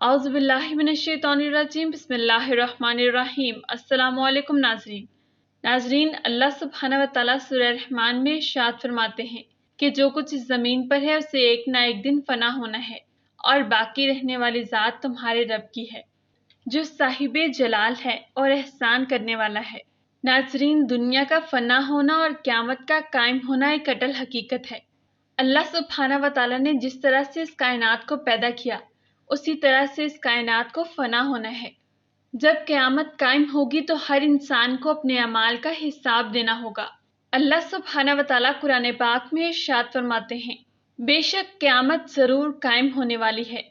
اعوذ باللہ من الشیطان الرجیم بسم اللہ الرحمن الرحیم۔ السلام علیکم ناظرین، اللہ سبحانہ و تعالیٰ سورہ رحمان میں ارشاد فرماتے ہیں کہ جو کچھ اس زمین پر ہے اسے ایک نہ ایک دن فنا ہونا ہے، اور باقی رہنے والی ذات تمہارے رب کی ہے جو صاحب جلال ہے اور احسان کرنے والا ہے۔ ناظرین، دنیا کا فنا ہونا اور قیامت کا قائم ہونا ایک اٹل حقیقت ہے۔ اللہ سبحانہ و تعالیٰ نے جس طرح سے اس کائنات کو پیدا کیا اسی طرح سے اس کائنات کو فنا ہونا ہے۔ جب قیامت قائم ہوگی تو ہر انسان کو اپنے اعمال کا حساب دینا ہوگا۔ اللہ سبحانہ و تعالیٰ قرآن پاک میں ارشاد فرماتے ہیں، بے شک قیامت ضرور قائم ہونے والی ہے،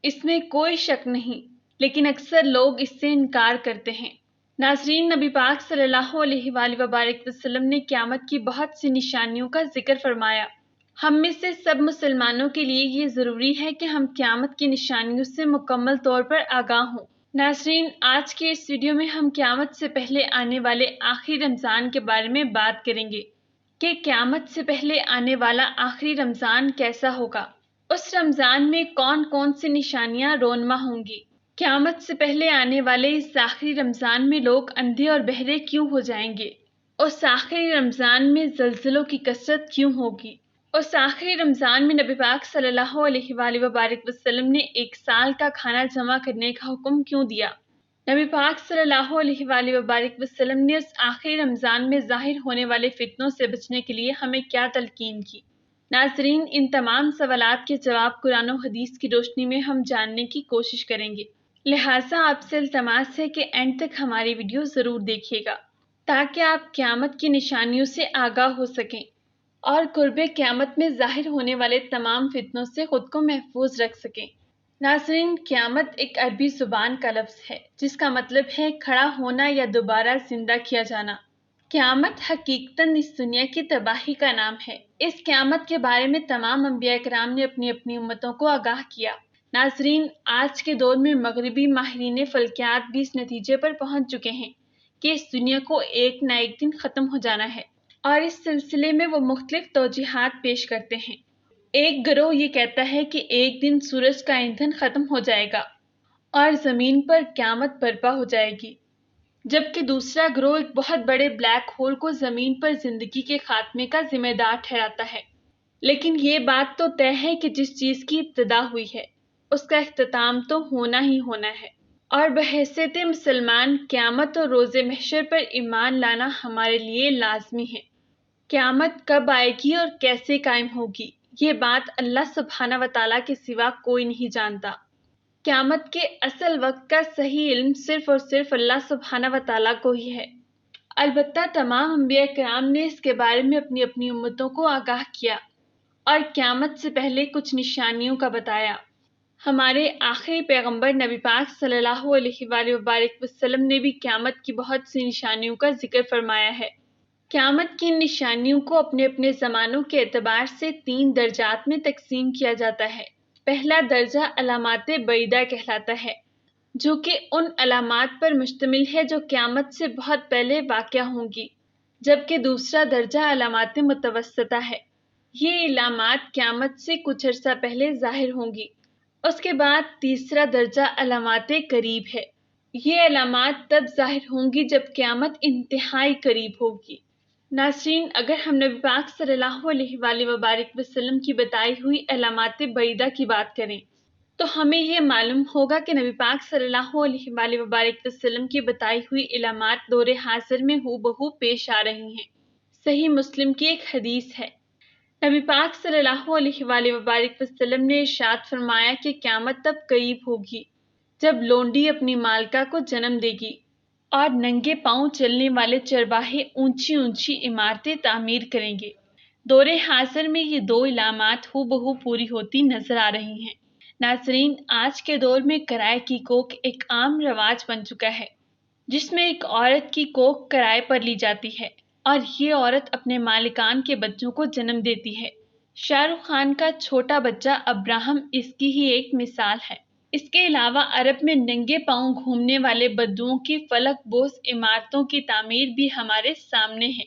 اس میں کوئی شک نہیں، لیکن اکثر لوگ اس سے انکار کرتے ہیں۔ ناظرین، نبی پاک صلی اللہ علیہ وآلہ وبارک وسلم نے قیامت کی بہت سی نشانیوں کا ذکر فرمایا۔ ہم میں سے سب مسلمانوں کے لیے یہ ضروری ہے کہ ہم قیامت کی نشانیوں سے مکمل طور پر آگاہ ہوں۔ ناظرین، آج کے اس ویڈیو میں ہم قیامت سے پہلے آنے والے آخری رمضان کے بارے میں بات کریں گے کہ قیامت سے پہلے آنے والا آخری رمضان کیسا ہوگا، اس رمضان میں کون کون سی نشانیاں رونما ہوں گی، قیامت سے پہلے آنے والے اس آخری رمضان میں لوگ اندھے اور بہرے کیوں ہو جائیں گے، اس آخری رمضان میں زلزلوں کی کثرت کیوں ہوگی، اس آخری رمضان میں نبی پاک صلی اللہ علیہ وآلہ وبارک وسلم نے ایک سال کا کھانا جمع کرنے کا حکم کیوں دیا، نبی پاک صلی اللہ علیہ وآلہ وبارک وسلم نے اس آخری رمضان میں ظاہر ہونے والے فتنوں سے بچنے کے لیے ہمیں کیا تلقین کی۔ ناظرین، ان تمام سوالات کے جواب قرآن و حدیث کی روشنی میں ہم جاننے کی کوشش کریں گے، لہٰذا آپ سے التماس ہے کہ اینڈ تک ہماری ویڈیو ضرور دیکھیے گا تاکہ آپ قیامت کی نشانیوں سے آگاہ ہو سکیں اور قرب قیامت میں ظاہر ہونے والے تمام فتنوں سے خود کو محفوظ رکھ سکیں۔ ناظرین، قیامت ایک عربی زبان کا لفظ ہے جس کا مطلب ہے کھڑا ہونا یا دوبارہ زندہ کیا جانا۔ قیامت حقیقتاً اس دنیا کی تباہی کا نام ہے۔ اس قیامت کے بارے میں تمام انبیاء کرام نے اپنی اپنی امتوں کو آگاہ کیا۔ ناظرین، آج کے دور میں مغربی ماہرین فلکیات بھی اس نتیجے پر پہنچ چکے ہیں کہ اس دنیا کو ایک نہ ایک دن ختم ہو جانا ہے، اور اس سلسلے میں وہ مختلف توجیحات پیش کرتے ہیں۔ ایک گروہ یہ کہتا ہے کہ ایک دن سورج کا ایندھن ختم ہو جائے گا اور زمین پر قیامت برپا ہو جائے گی، جبکہ دوسرا گروہ ایک بہت بڑے بلیک ہول کو زمین پر زندگی کے خاتمے کا ذمہ دار ٹھہراتا ہے۔ لیکن یہ بات تو طے ہے کہ جس چیز کی ابتدا ہوئی ہے اس کا اختتام تو ہونا ہی ہونا ہے، اور بحیثیت مسلمان قیامت اور روز محشر پر ایمان لانا ہمارے لیے لازمی ہے۔ قیامت کب آئے گی اور کیسے قائم ہوگی، یہ بات اللہ سبحانہ و تعالیٰ کے سوا کوئی نہیں جانتا۔ قیامت کے اصل وقت کا صحیح علم صرف اور صرف اللہ سبحانہ و تعالیٰ کو ہی ہے۔ البتہ تمام انبیاء کرام نے اس کے بارے میں اپنی اپنی امتوں کو آگاہ کیا اور قیامت سے پہلے کچھ نشانیوں کا بتایا۔ ہمارے آخری پیغمبر نبی پاک صلی اللہ علیہ وآلہ وبارک وسلم نے بھی قیامت کی بہت سی نشانیوں کا ذکر فرمایا ہے۔ قیامت کی نشانیوں کو اپنے اپنے زمانوں کے اعتبار سے 3 درجات میں تقسیم کیا جاتا ہے۔ پہلا درجہ علامات بعیدہ کہلاتا ہے، جو کہ ان علامات پر مشتمل ہے جو قیامت سے بہت پہلے واقع ہوں گی، جبکہ دوسرا درجہ علامات متوسطہ ہے۔ یہ علامات قیامت سے کچھ عرصہ پہلے ظاہر ہوں گی۔ اس کے بعد تیسرا درجہ علامات قریب ہے۔ یہ علامات تب ظاہر ہوں گی جب قیامت انتہائی قریب ہوگی۔ ناظرین، اگر ہم نبی پاک صلی اللہ علیہ وآلہ وبارک وسلم کی بتائی ہوئی علامات بعیدہ کی بات کریں تو ہمیں یہ معلوم ہوگا کہ نبی پاک صلی اللہ علیہ وآلہ وبارک وسلم کی بتائی ہوئی علامات دور حاضر میں ہو بہو پیش آ رہی ہیں۔ صحیح مسلم کی ایک حدیث ہے، نبی پاک صلی اللہ علیہ وآلہ وبارک وسلم نے ارشاد فرمایا کہ قیامت تب قریب ہوگی جب لونڈی اپنی مالکہ کو جنم دے گی اور ننگے پاؤں چلنے والے چرواہے اونچی اونچی عمارتیں تعمیر کریں گے۔ دور حاضر میں یہ 2 علامات ہو بہو پوری ہوتی نظر آ رہی ہیں۔ ناظرین، آج کے دور میں کرائے کی کوکھ ایک عام رواج بن چکا ہے، جس میں ایک عورت کی کوکھ کرائے پر لی جاتی ہے اور یہ عورت اپنے مالکان کے بچوں کو جنم دیتی ہے۔ شاہ رخ خان کا چھوٹا بچہ ابراہم اس کی ہی ایک مثال ہے۔ اس کے علاوہ عرب میں ننگے پاؤں گھومنے والے بدوؤں کی فلک بوس عمارتوں کی تعمیر بھی ہمارے سامنے ہے۔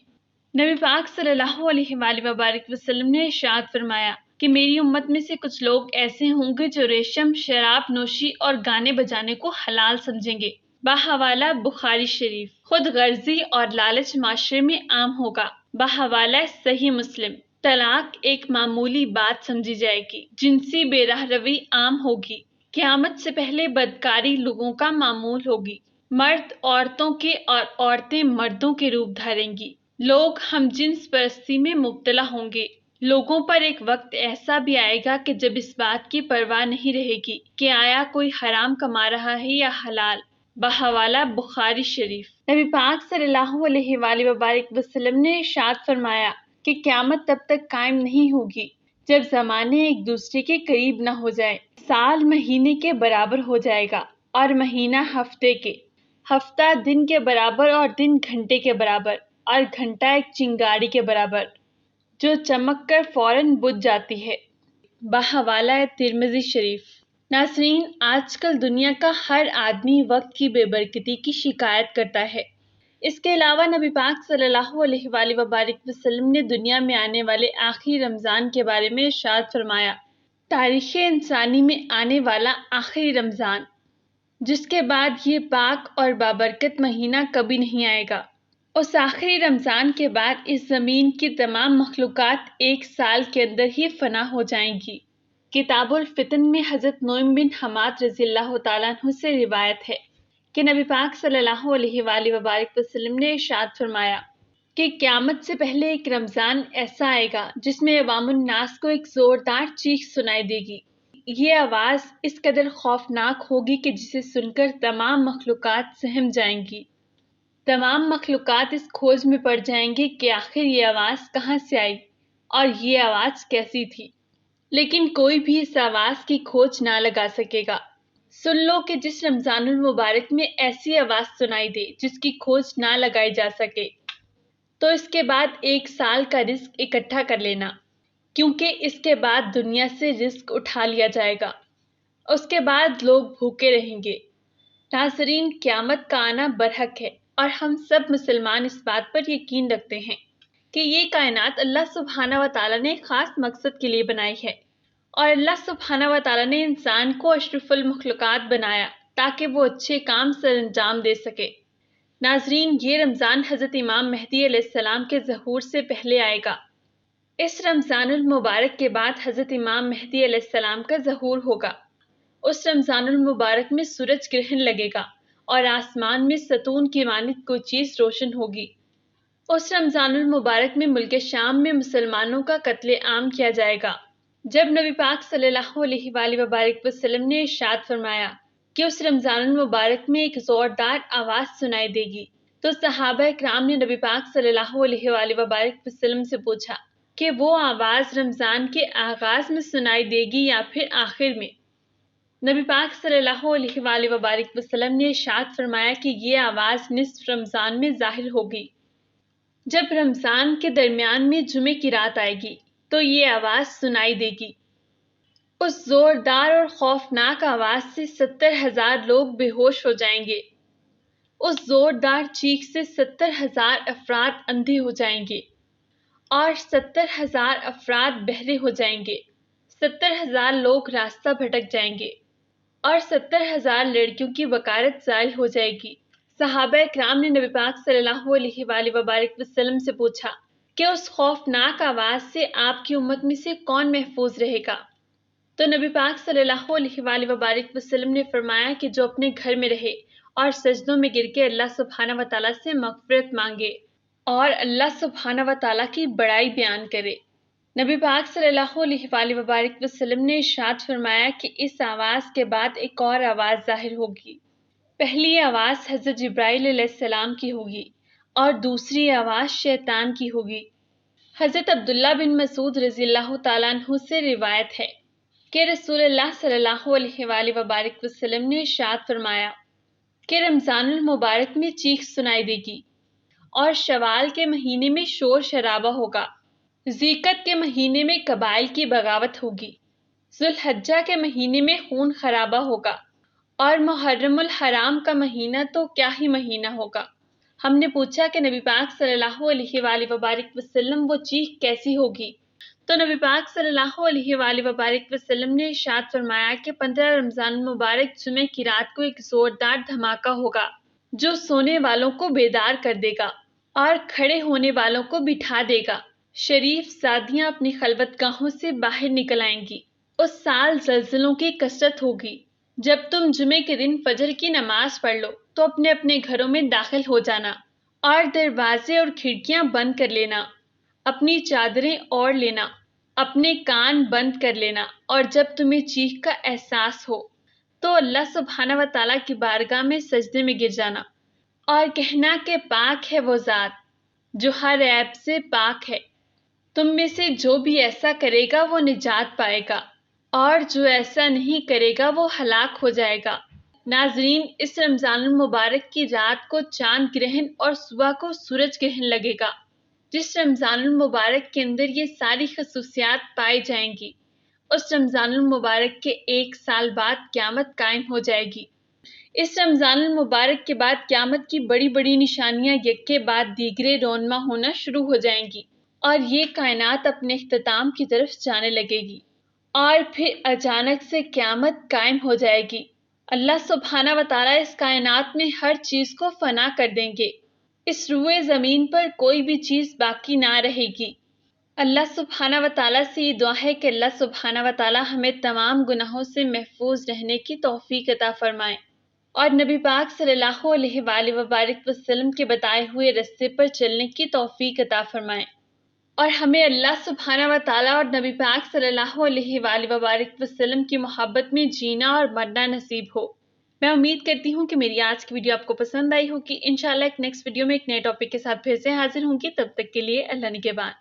نبی پاک صلی اللہ علیہ وآلہ وبارک وسلم نے ارشاد فرمایا، کہ میری امت میں سے کچھ لوگ ایسے ہوں گے جو ریشم، شراب نوشی اور گانے بجانے کو حلال سمجھیں گے۔ بحوالہ بخاری شریف۔ خود غرضی اور لالچ معاشرے میں عام ہوگا۔ بحوالہ صحیح مسلم۔ طلاق ایک معمولی بات سمجھی جائے گی۔ جنسی بے راہ روی عام ہوگی۔ قیامت سے پہلے بدکاری لوگوں کا معمول ہوگی۔ مرد عورتوں کے اور عورتیں مردوں کے روپ دھاریں گی۔ لوگ ہم جنس پرستی میں مبتلا ہوں گے۔ لوگوں پر ایک وقت ایسا بھی آئے گا کہ جب اس بات کی پرواہ نہیں رہے گی کہ آیا کوئی حرام کما رہا ہے یا حلال۔ بحوالہ بخاری شریف۔ نبی پاک صلی اللہ علیہ وآلہ وبارک وسلم نے ارشاد فرمایا کہ قیامت تب تک قائم نہیں ہوگی جب زمانے ایک دوسرے کے قریب نہ ہو جائے۔ سال مہینے کے برابر ہو جائے گا اور مہینہ ہفتے کے، ہفتہ دن کے برابر اور دن گھنٹے کے برابر اور گھنٹہ ایک چنگاری کے برابر جو چمک کر فوراً بجھ جاتی ہے۔ بحوالہ ترمذی شریف۔ ناظرین، آج کل دنیا کا ہر آدمی وقت کی بے برکتی کی شکایت کرتا ہے۔ اس کے علاوہ نبی پاک صلی اللہ علیہ وآلہ وبارک وسلم نے دنیا میں آنے والے آخری رمضان کے بارے میں ارشاد فرمایا، تاریخ انسانی میں آنے والا آخری رمضان، جس کے بعد یہ پاک اور بابرکت مہینہ کبھی نہیں آئے گا۔ اس آخری رمضان کے بعد اس زمین کی تمام مخلوقات ایک سال کے اندر ہی فنا ہو جائیں گی۔ کتاب الفتن میں حضرت نعیم بن حماد رضی اللہ تعالیٰ عنہ سے روایت ہے کہ نبی پاک صلی اللہ علیہ وآلہ وبارک وسلم نے ارشاد فرمایا کہ قیامت سے پہلے ایک رمضان ایسا آئے گا جس میں عوام الناس کو ایک زوردار چیخ سنائی دے گی۔ یہ آواز اس قدر خوفناک ہوگی کہ جسے سن کر تمام مخلوقات سہم جائیں گی۔ تمام مخلوقات اس کھوج میں پڑ جائیں گے کہ آخر یہ آواز کہاں سے آئی اور یہ آواز کیسی تھی، لیکن کوئی بھی اس آواز کی کھوج نہ لگا سکے گا۔ سن لو کہ جس رمضان المبارک میں ایسی آواز سنائی دے جس کی کھوج نہ لگائی جا سکے، تو اس کے بعد ایک سال کا رزق اکٹھا کر لینا، کیونکہ اس کے بعد دنیا سے رزق اٹھا لیا جائے گا۔ اس کے بعد لوگ بھوکے رہیں گے۔ ناظرین، قیامت کا آنا برحق ہے اور ہم سب مسلمان اس بات پر یقین رکھتے ہیں کہ یہ کائنات اللہ سبحانہ و تعالیٰ نے خاص مقصد کے لیے بنائی ہے، اور اللہ سبحانہ و تعالیٰ نے انسان کو اشرف المخلوقات بنایا تاکہ وہ اچھے کام سر انجام دے سکے۔ ناظرین، یہ رمضان حضرت امام مہدی علیہ السلام کے ظہور سے پہلے آئے گا۔ اس رمضان المبارک کے بعد حضرت امام مہدی علیہ السلام کا ظہور ہوگا۔ اس رمضان المبارک میں سورج گرہن لگے گا اور آسمان میں ستون کی مانند کوئی چیز روشن ہوگی۔ اس رمضان المبارک میں ملک شام میں مسلمانوں کا قتل عام کیا جائے گا۔ جب نبی پاک صلی اللہ علیہ وآلہ وبارک وسلم نے ارشاد فرمایا کہ اس رمضان المبارک میں ایک زوردار آواز سنائی دے گی، تو صحابہ اکرام نے نبی پاک صلی اللہ علیہ وآلہ وبارک وسلم سے پوچھا کہ وہ آواز رمضان کے آغاز میں سنائی دے گی یا پھر آخر میں؟ نبی پاک صلی اللہ علیہ وآلہ وبارک وسلم نے ارشاد فرمایا کہ یہ آواز نصف رمضان میں ظاہر ہوگی۔ جب رمضان کے درمیان میں جمعے کی رات آئے گی تو یہ آواز سنائی دے گی۔ اس زوردار اور خوفناک آواز سے 70,000 لوگ بے ہوش ہو جائیں گے۔ اس زوردار چیخ سے 70,000 افراد اندھے ہو جائیں گے اور 70,000 افراد بہرے ہو جائیں گے۔ 70,000 لوگ راستہ بھٹک جائیں گے اور 70,000 لڑکیوں کی بکارت زائل ہو جائے گی۔ صحابہ اکرام نے نبی پاک صلی اللہ علیہ وآلہ وبارک وسلم سے پوچھا کہ اس خوفناک آواز سے آپ کی امت میں سے کون محفوظ رہے گا؟ تو نبی پاک صلی اللہ علیہ وآلہ وبارک وسلم نے فرمایا کہ جو اپنے گھر میں رہے اور سجدوں میں گر کے اللہ سبحانہ و تعالیٰ سے مغفرت مانگے اور اللہ سبحانہ و تعالیٰ کی بڑائی بیان کرے۔ نبی پاک صلی اللہ علیہ وآلہ وبارک وسلم نے ارشاد فرمایا کہ اس آواز کے بعد ایک اور آواز ظاہر ہوگی۔ پہلی آواز حضرت جبرائیل علیہ السلام کی ہوگی اور دوسری آواز شیطان کی ہوگی۔ حضرت عبداللہ بن مسعود رضی اللہ تعالیٰ عنہ سے روایت ہے کہ رسول اللہ صلی اللہ علیہ وآلہ وبارک وسلم نے ارشاد فرمایا کہ رمضان المبارک میں چیخ سنائی دے گی اور شوال کے مہینے میں شور شرابہ ہوگا، ذیقعد کے مہینے میں قبائل کی بغاوت ہوگی، ذوالحجہ کے مہینے میں خون خرابہ ہوگا، اور محرم الحرام کا مہینہ تو کیا ہی مہینہ ہوگا۔ ہم نے پوچھا کہ نبی پاک صلی اللہ علیہ وآلہ وبارک وسلم وہ چیخ کیسی ہوگی؟ تو نبی پاک صلی اللہ علیہ وآلہ وبارک وسلم نے ارشاد فرمایا کہ 15 رمضان المبارک جمعہ کی رات کو ایک زوردار دھماکہ ہوگا جو سونے والوں کو بیدار کر دے گا اور کھڑے ہونے والوں کو بٹھا دے گا۔ شریف زادیاں اپنی خلوت گاہوں سے باہر نکل آئیں گی۔ اس سال زلزلوں کی کثرت ہوگی۔ جب تم جمعے کے دن فجر کی نماز پڑھ لو تو اپنے اپنے گھروں میں داخل ہو جانا اور دروازے اور کھڑکیاں بند کر لینا، اپنی چادریں اوڑھ لینا، اپنے کان بند کر لینا، اور جب تمہیں چیخ کا احساس ہو تو اللہ سبحانہ و تعالیٰ کی بارگاہ میں سجدے میں گر جانا اور کہنا کہ پاک ہے وہ ذات جو ہر عیب سے پاک ہے۔ تم میں سے جو بھی ایسا کرے گا وہ نجات پائے گا اور جو ایسا نہیں کرے گا وہ ہلاک ہو جائے گا۔ ناظرین، اس رمضان المبارک کی رات کو چاند گرہن اور صبح کو سورج گرہن لگے گا۔ جس رمضان المبارک کے اندر یہ ساری خصوصیات پائی جائیں گی، اس رمضان المبارک کے 1 سال بعد قیامت قائم ہو جائے گی۔ اس رمضان المبارک کے بعد قیامت کی بڑی بڑی نشانیاں یک کے بعد دیگرے رونما ہونا شروع ہو جائیں گی اور یہ کائنات اپنے اختتام کی طرف جانے لگے گی اور پھر اچانک سے قیامت قائم ہو جائے گی۔ اللہ سبحانہ و تعالیٰ اس کائنات میں ہر چیز کو فنا کر دیں گے۔ اس روئے زمین پر کوئی بھی چیز باقی نہ رہے گی۔ اللہ سبحانہ و تعالیٰ سے یہ دعا ہے کہ اللہ سبحانہ و تعالیٰ ہمیں تمام گناہوں سے محفوظ رہنے کی توفیق عطا فرمائے اور نبی پاک صلی اللہ علیہ وآلہ وبارک وسلم کے بتائے ہوئے راستے پر چلنے کی توفیق عطا فرمائے اور ہمیں اللہ سبحانہ و تعالیٰ اور نبی پاک صلی اللہ علیہ وآلہ وبارک وسلم کی محبت میں جینا اور مرنا نصیب ہو۔ میں امید کرتی ہوں کہ میری آج کی ویڈیو آپ کو پسند آئی ہوگی۔ انشاءاللہ ایک نیکسٹ ویڈیو میں ایک نئے ٹاپک کے ساتھ پھر سے حاضر ہوں گی۔ تب تک کے لیے اللہ نگہبان۔